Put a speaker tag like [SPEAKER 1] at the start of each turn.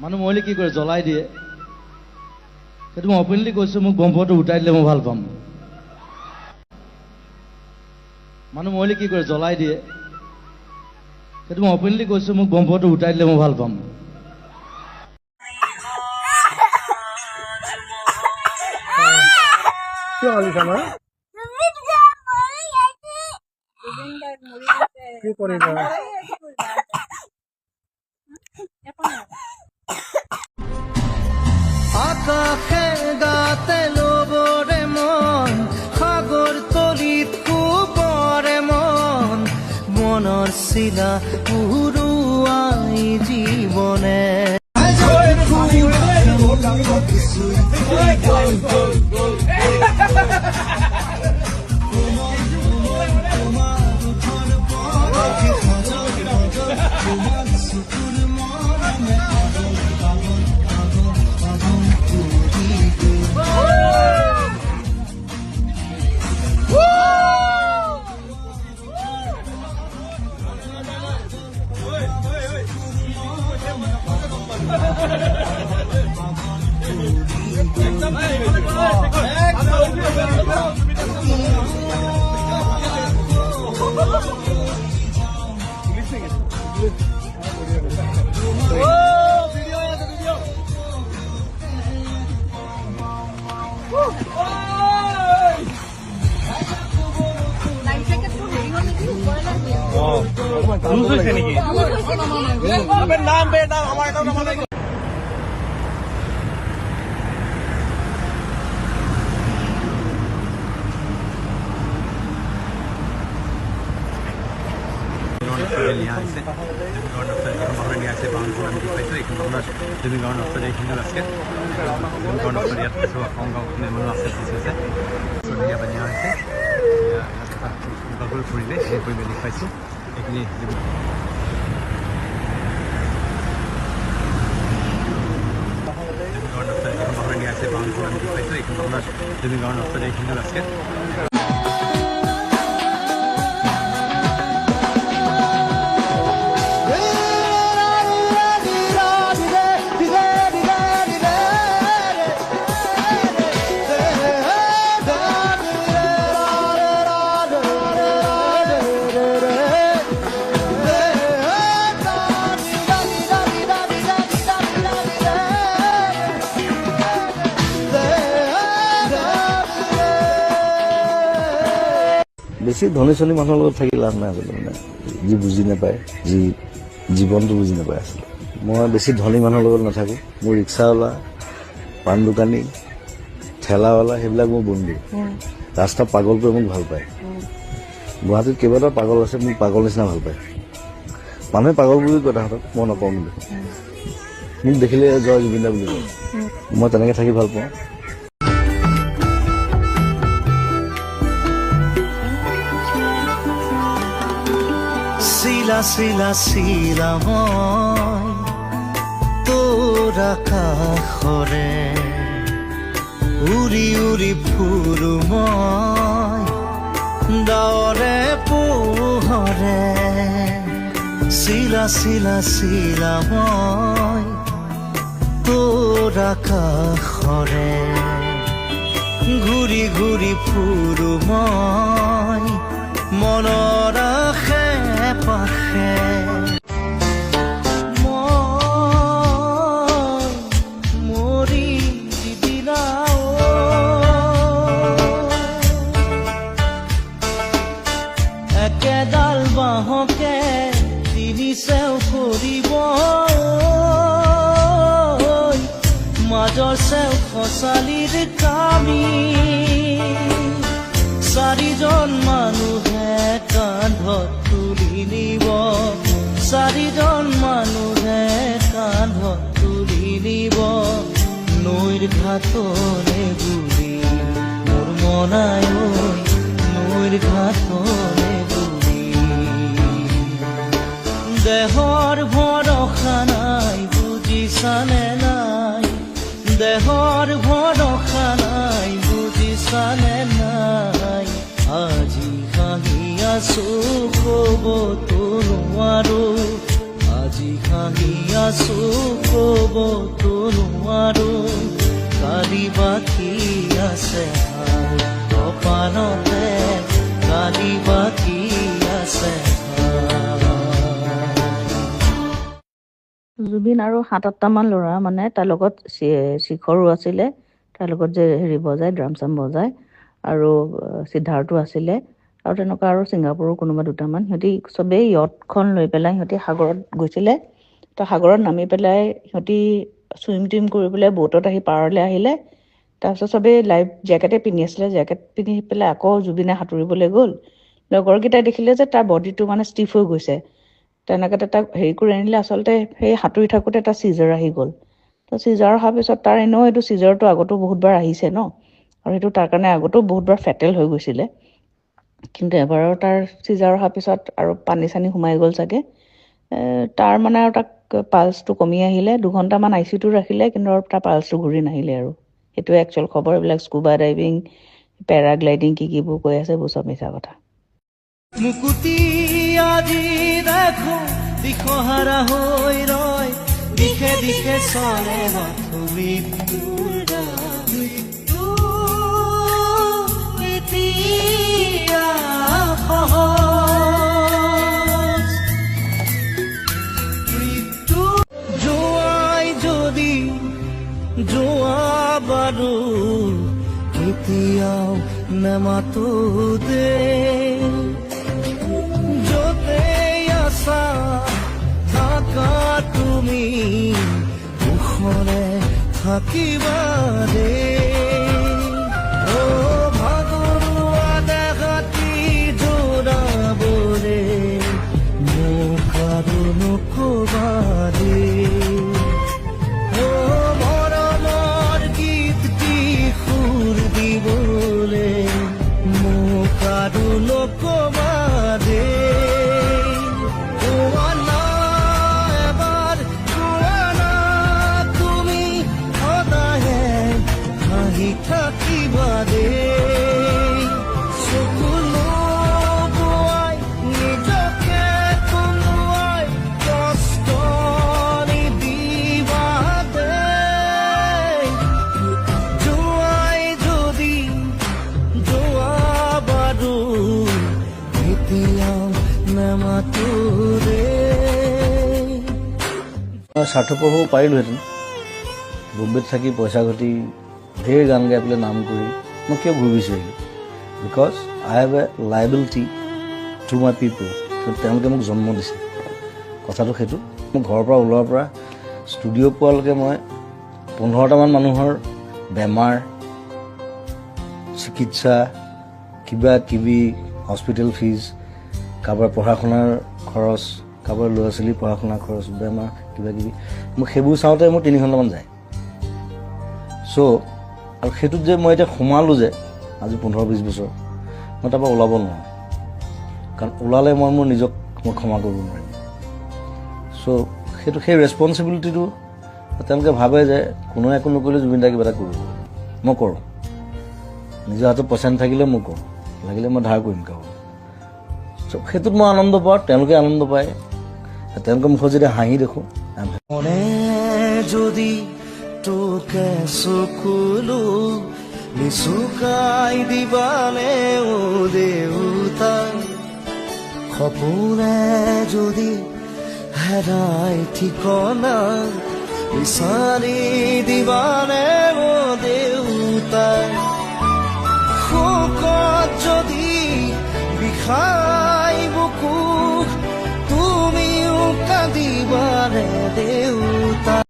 [SPEAKER 1] মানুহ মৰিলে কি কৰে, জ্বলাই দিয়ে। সেইটো মই অপেনলি কৈছোঁ, মোক বম্বটো উঠাই দিলে মই ভাল পাম। মানুহ মৰিলে কি কৰে, জ্বলাই দিয়ে। সেইটো মই অপেনলি কৈছোঁ, মোক বম্বটো উঠাই দিলে মই ভাল পাম।
[SPEAKER 2] কিয় কালিছা মা? কি কৰিবা?
[SPEAKER 3] আকাশে গাতে লবৰে মন, সাগৰ তলিত কুবৰে মন, মনৰ চিলা উৰুৱাই জীৱনে।
[SPEAKER 4] বেছি ধনী চনী মানুহৰ লগত থাকি লাভ নাই আচলতে, মানে যি বুজি নাপায়, যি জীৱনটো বুজি নাপায় আচলতে। মই বেছি ধনী মানুহৰ লগত নাথাকোঁ। মোৰ ৰিক্সাৱালা, পাণ দোকানী, ঠেলাৱালা সেইবিলাক মোৰ বন্ধু। ৰাস্তা পাগল কৰি মোক ভাল পায়। গুৱাহাটীত কেইবাটাও পাগল আছে, মোক পাগল নিচিনা ভাল পায়। মানুহে পাগল বুলি কয় তাহাঁতক, মই নকওঁ বুলি। মোক দেখিলে জয় জুবিন দা বুলি কয়। মই তেনেকৈ থাকি ভাল পাওঁ।
[SPEAKER 3] চিলা চিলা চিলা মই তোৰ আকাশৰে, উৰি উৰি ফুৰো মই ডাৱৰে পোহৰে। চিলা চিলা চিলা মই তোৰ আকাশৰে, ঘূৰি ঘূৰি ফুৰো মই মনৰ আশে পাশে। মৰি দিলা একেডাল বাঁহকে তিনি চেও কৰিব, মাজৰ চেও খচালিৰ কামি। চাৰিজন মানুহে কান্ধত তুলি নিব, চাৰিজন মানুহে কান্ধত তুলি নিব। নৈৰ ঘাটৰে বুৰি মোৰ মনাই, নৈৰ ঘাটৰে বুৰি। দেহৰ ভৰসা নাই বুজিছানে নাই, দেহৰ ভৰসা নাই বুজিছানে নাই। আজি হাঁহি আছো ক'ব তো নোৱাৰো, আজি হাঁহি আছো ক'বতো নোৱাৰো কালি বাকী আছে হাত কপালতে কালি বাকী আছে
[SPEAKER 5] জুবিন আৰু ৭-৮টামান ল'ৰা মানে তাৰ লগত শিখৰো আছিলে, তাৰ লগত যে হেৰি বজায় ড্ৰাম চাম বজায়, আৰু সিদ্ধাৰ্থো আছিলে, আৰু তেনেকুৱা আৰু ছিংগাপুৰৰ কোনোবা দুটামান। সিহঁতি চবেই য়টখন লৈ পেলাই সিহঁতি সাগৰত গৈছিলে। তো সাগৰত নামি পেলাই সিহঁতি চুইম টুইম কৰি পেলাই ব'টত আহি পাৰলৈ আহিলে। তাৰপিছত চবেই লাইফ জেকেটে পিন্ধি আছিলে, জেকেট পিন্ধি পেলাই আকৌ জুবিনে সাঁতুৰিবলৈ গ'ল। লগৰকেইটাই দেখিলে যে তাৰ বডিটো মানে ষ্টিফ হৈ গৈছে। তেনেকৈ তাক হেৰি কৰি আনিলে। আচলতে সেই সাঁতুৰি থাকোঁতে এটা চিজাৰ আহি গ'ল। তো চিজাৰ অহাৰ পিছত তাৰ এনেও এইটো চিজাৰটো আগতো বহুতবাৰ আহিছে ন, আৰু সেইটো তাৰ কাৰণে আগতো বহুতবাৰ ফেটেল হৈ গৈছিলে। কিন্তু এবাৰৰ তাৰ চিজাৰ অহাৰ পিছত আৰু পানী চানী সোমাই গ'ল চাগে, তাৰ মানে আৰু তাক পালচটো কমি আহিলে। 2 ঘণ্টামান ICUটো ৰাখিলে, কিন্তু আৰু তাৰ পালচটো ঘূৰি নাহিলে। আৰু সেইটোৱে একচুৱেল খবৰ। এইবিলাক স্কুবা ডাইভিং, পেৰাগ্লাইডিং কিবোৰ কৈ আছে এইবোৰ চব মিছা কথা।
[SPEAKER 3] মুকুতি আজি দেখো দিশহাৰা হৈ ৰয় দিশে দিশে চলে মাথো মৃত্যুৰ মৃত্যু এতিয়া সহজ মৃত্যু যোৱাই যদি যোৱা বাৰু কেতিয়াও নামাতো দে থাকা তুমি মুখৰে থাকিবা দে অ ভাগৰুৱা দেহাতি জোৰাবৰে মোক আৰু নকবা দে অ মৰমৰ গীতটি সুৰ দিবলে মোক আৰু নকবা দে থাকিবা দে চকুলো বুৱাই নিজকে কোনোৱাই কষ্ট নিদিবা দে যোৱাই যদি যোৱা বাৰু এতিয়াও নামাতো দে।
[SPEAKER 4] স্বাৰ্থপৰ হ'ব পাৰিলোহেঁতেন। বম্বেত থাকি পইচা ঘটি ঢেৰ গান গাই পেলাই নাম কৰি মই কিয় ঘূৰি বিচাৰিলোঁ? Because I have a liability to my পিপল। তেওঁলোকে মোক জন্ম দিছে, কথাটো সেইটো। মোৰ ঘৰৰ পৰা ওলোৱাৰ পৰা ষ্টুডিঅ' পোৱালৈকে মই 15টামান মানুহৰ বেমাৰ, চিকিৎসা, কিবা কিবি, হস্পিটেল ফিজ, কাৰোবাৰ পঢ়া শুনাৰ খৰচ, কাৰোবাৰ ল'ৰা ছোৱালীৰ পঢ়া শুনাৰ খৰচ, বেমাৰ কিবা কিবি, মোক সেইবোৰ চাওঁতে মোৰ 3 ঘণ্টামান যায়। চ' আৰু সেইটোত যে মই এতিয়া সোমালোঁ যে আজি 15-20 বছৰ, মই তাৰপৰা ওলাব নোৱাৰোঁ। কাৰণ ওলালে মই মোৰ নিজক মই ক্ষমা কৰিব নোৱাৰিম। চ' সেইটো সেই ৰেচপনচিবিলিটিটো তেওঁলোকে ভাবে যে কোনোৱে একো নকৰিলে জুবিন দাই কিবা এটা কৰিব। মই কৰোঁ, নিজৰ হাতত পইচা নাথাকিলে মই কৰোঁ, লাগিলে মই ধাৰ কৰিম কাৰোবাৰ। চ' সেইটোত মই আনন্দ পাওঁ, তেওঁলোকে আনন্দ পায়। তেওঁলোকৰ মুখত যেতিয়া হাঁহি দেখোঁ,
[SPEAKER 3] মনে যদি তোকে চকুলো নিচুকাই দিবানে ও দেউতা সপোনে যদি হেৰাই ঠিকনা বিচাৰি দিবানে ও দেউতা শোকত যদি বিষাই বুকু তুমিও কান্দিবানে দেউতা।